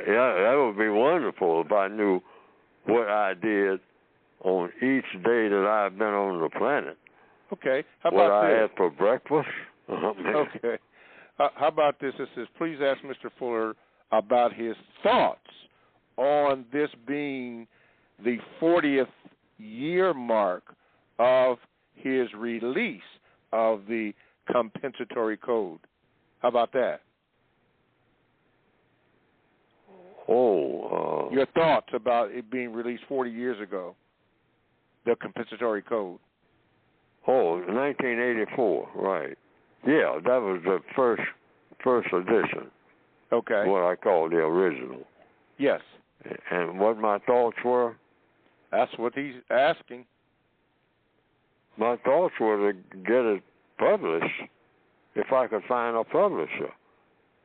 Yeah, that would be wonderful if I knew what I did on each day that I've been on the planet. Okay. How what about I this? had for breakfast. Okay. How about this? It says, please ask Mr. Fuller about his thoughts on this being the 40th year mark of his release of the compensatory code. How about that? Your thoughts about it being released 40 years ago, the compensatory code. 1984, right. Yeah, that was the first edition. Okay. What I call the original. Yes. And what my thoughts were? That's what he's asking. My thoughts were to get it published if I could find a publisher.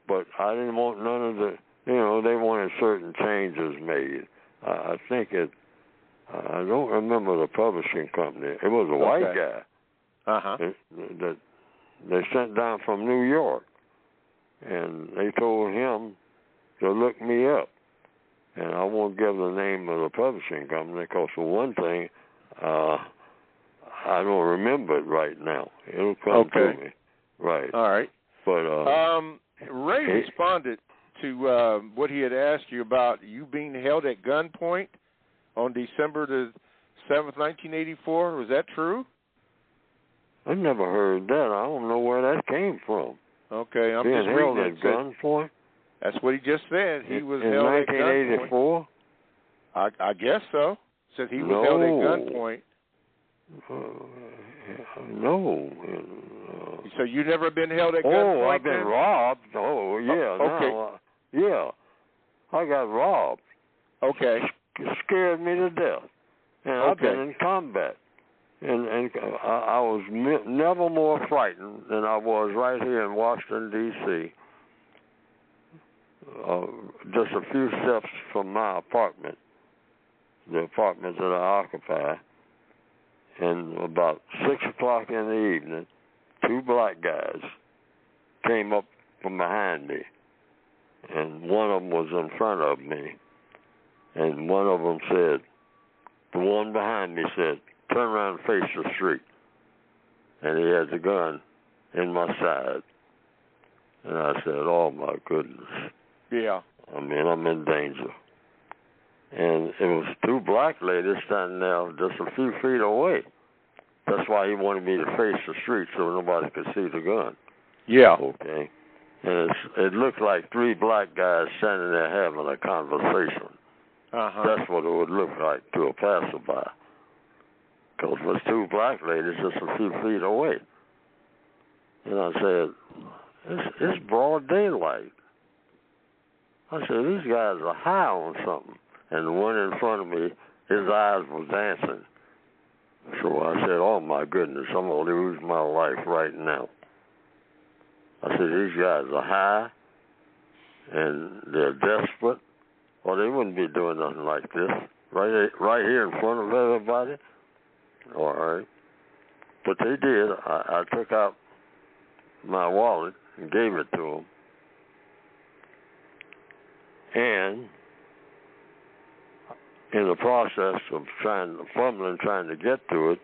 But I didn't want none of the, they wanted certain changes made. I think I don't remember the publishing company. It was a white guy. That they sent down from New York. And they told him to look me up. And I won't give the name of the publishing company because, for one thing, I don't remember it right now. It'll come to me. Right. All right. But Ray responded to what he had asked you about you being held at gunpoint on December the 7th, 1984. Was that true? I never heard that. I don't know where that came from. Okay, I'm being just held reading at gunpoint? That's what he just said. He was in held 1984? at gunpoint. I guess so. Said he was held at gunpoint. No. So you never been held at gunpoint? Oh, I've been robbed. Oh, yeah. Okay. Yeah. I got robbed. Okay. It scared me to death. And I've been in combat. And I was never more frightened than I was right here in Washington, D.C., just a few steps from my apartment, the apartment that I occupy. And about 6 o'clock in the evening, 2 black guys came up from behind me. And one of them was in front of me. And one of them said, the one behind me said, turn around and face the street. And he had the gun in my side. And I said, oh, my goodness. Yeah. I mean, I'm in danger. And it was 2 black ladies standing there just a few feet away. That's why he wanted me to face the street so nobody could see the gun. Yeah. Okay. And it looked like 3 black guys standing there having a conversation. That's what it would look like to a passerby. Because it was 2 black ladies just a few feet away. And I said, it's broad daylight. I said, these guys are high on something. And the one in front of me, his eyes were dancing. So I said, oh, my goodness, I'm going to lose my life right now. I said, these guys are high, and they're desperate, or they wouldn't be doing nothing like this, right here in front of everybody. All right. But they did. I took out my wallet and gave it to them. And in the process of trying to get to it,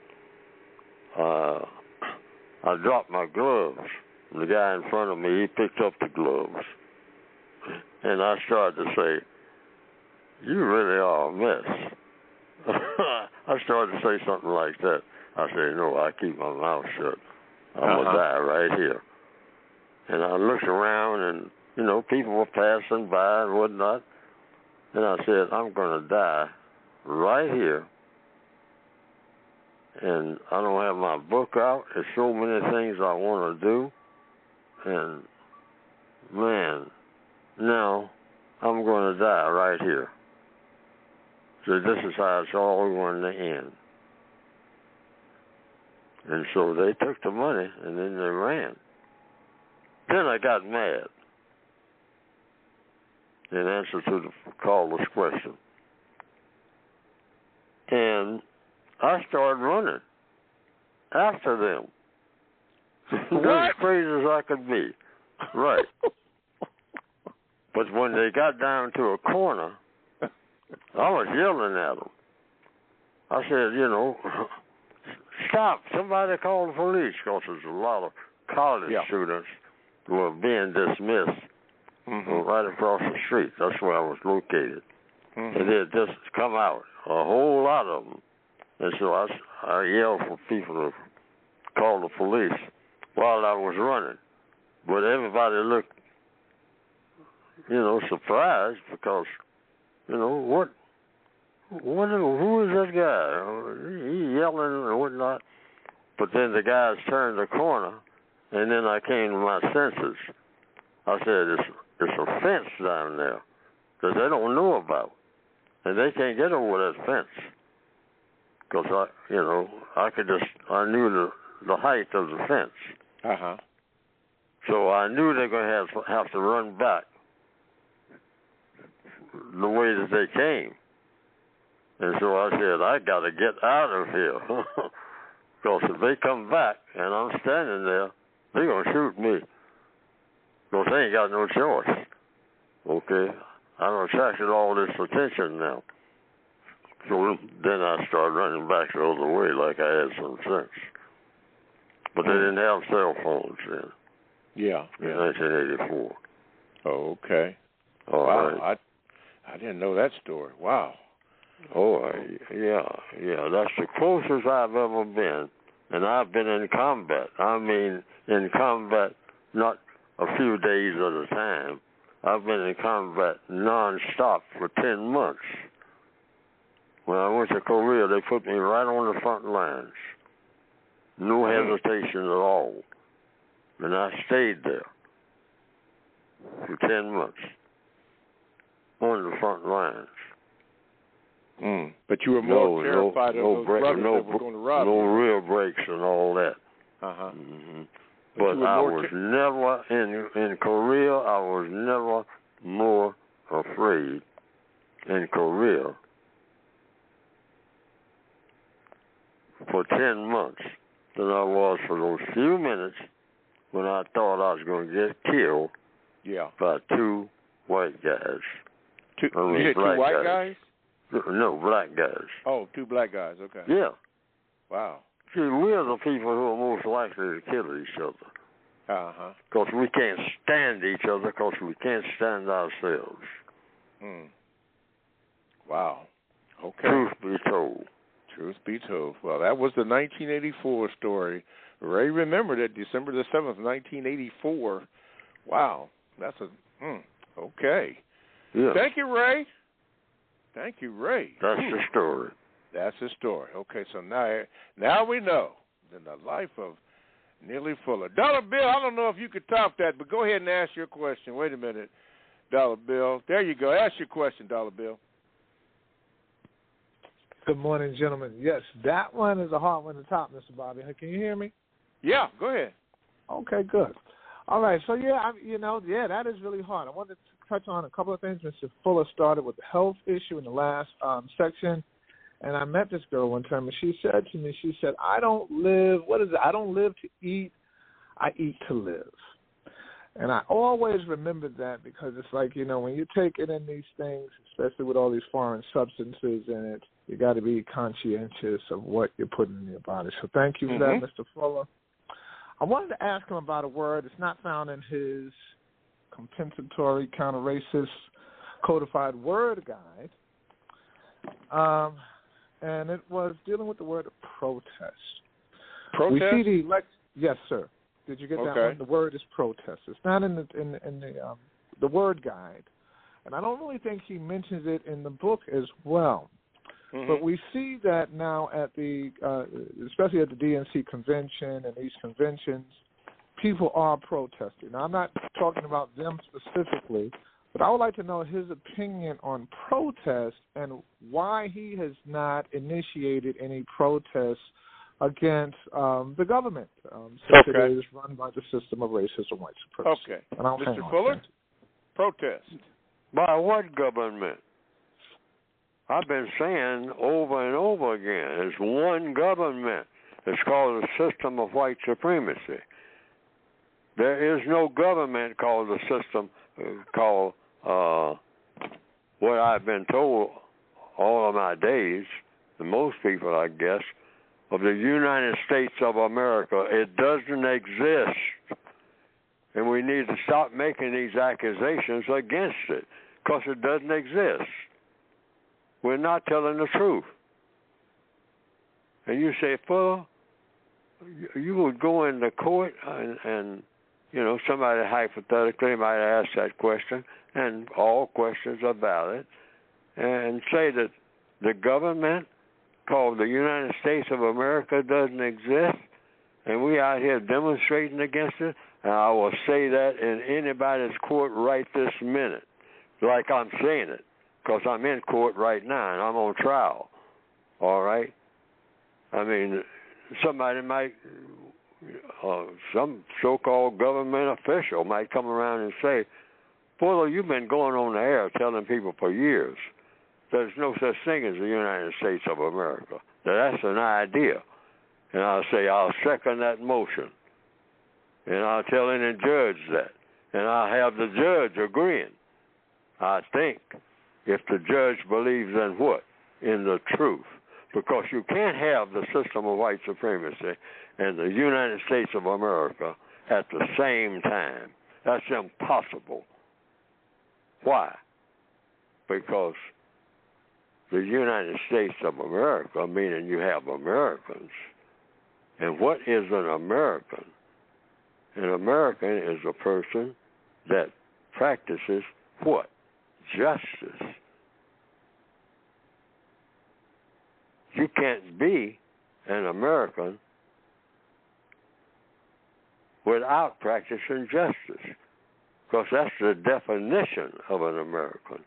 I dropped my gloves. And the guy in front of me, he picked up the gloves. And I started to say, you really are a mess. I started to say something like that. I said, no, I keep my mouth shut. I'm going to die right here. And I looked around and, people were passing by and whatnot. And I said, I'm going to die right here. And I don't have my book out. There's so many things I want to do. And, man, now I'm going to die right here. So this is how it's all going to end. And so they took the money, and then they ran. Then I got mad in answer to the caller's question. And I started running after them. As crazy as I could be. Right. But when they got down to a corner, I was yelling at them. I said, you know, stop. Somebody call the police, because there's a lot of college students who were being dismissed right across the street. That's where I was located. And they had just come out, a whole lot of them. And so I yelled for people to call the police while I was running. But everybody looked, you know, surprised because, you know, who is this guy? He yelling and whatnot. But then the guys turned the corner, and then I came to my senses. I said, it's a fence down there that they don't know about, and they can't get over that fence. Because I knew the height of the fence. So I knew they're going to have to run back the way that they came. And so I said, I got to get out of here. Because if they come back and I'm standing there, they're going to shoot me. Because they ain't got no choice. Okay? I've attracted all this attention now. So then I started running back the other way like I had some sense. But they didn't have cell phones then. Yeah. In 1984. Oh, okay. Wow. Right. I didn't know that story. Wow. Oh, yeah. That's the closest I've ever been. And I've been in combat. I mean, in combat, not a few days at a time. I've been in combat nonstop for 10 months. When I went to Korea, they put me right on the front lines. No hesitation at all. And I stayed there for 10 months on the front lines. But you were more terrified of those brothers that were going to rob you. No real breaks and all that. But I was never, in Korea, I was never more afraid in Korea for 10 months than I was for those few minutes when I thought I was going to get killed by two white guys. You said two white guys? No, black guys. Oh, two black guys, okay. Yeah. Wow. See, we're the people who are most likely to kill each other. Because we can't stand each other, because we can't stand ourselves. Wow. Okay. Truth be told. Truth be told. Well, that was the 1984 story. Ray remembered it, December the 7th, 1984. Wow. That's okay. Yeah. Thank you, Ray. Thank you, Ray. That's the story. That's the story. Okay, so now we know in the life of Neely Fuller. Dollar Bill, I don't know if you could top that, but go ahead and ask your question. Wait a minute, Dollar Bill. There you go. Ask your question, Dollar Bill. Good morning, gentlemen. Yes, that one is a hard one to top, Mr. Bobby. Can you hear me? Yeah, go ahead. Okay, good. All right, so that is really hard. I wanted to touch on a couple of things. Mr. Fuller started with the health issue in the last section, and I met this girl one time, and she said to me, I don't live to eat, I eat to live. And I always remembered that because it's like, when you take it in these things, especially with all these foreign substances in it, you got to be conscientious of what you're putting in your body. So thank you for that, Mr. Fuller. I wanted to ask him about a word that's not found in his compensatory, counter-racist, codified word guide, and it was dealing with the word protest. Protest? We see yes, sir. Did you get that one? The word is protest. It's not in the word guide, and I don't really think he mentions it in the book as well. But we see that now at especially at the DNC convention and these conventions, people are protesting. Now, I'm not talking about them specifically, but I would like to know his opinion on protest and why he has not initiated any protests against the government, since it is run by the system of racism and white supremacy. Okay. Mr. Fuller, protest. By what government? I've been saying over and over again, it's one government. It's called the system of white supremacy. There is no government called the system called what I've been told all of my days, the most people, I guess, of the United States of America, it doesn't exist. And we need to stop making these accusations against it, because it doesn't exist. We're not telling the truth. And you say, Fuller, you would go into court and you know, somebody hypothetically might ask that question, and all questions are valid, and say that the government called the United States of America doesn't exist, and we out here demonstrating against it. And I will say that in anybody's court right this minute, like I'm saying it, because I'm in court right now and I'm on trial. All right? I mean, somebody might, some so-called government official might come around and say, Fuller, you've been going on the air telling people for years there's no such thing as the United States of America. That's an idea. And I'll say, I'll second that motion. And I'll tell any judge that. And I'll have the judge agreeing. I think, if the judge believes in what? In the truth. Because you can't have the system of white supremacy and the United States of America at the same time. That's impossible. Why? Because the United States of America, meaning you have Americans. And what is an American? An American is a person that practices what? Justice. You can't be an American without practicing justice, because that's the definition of an American.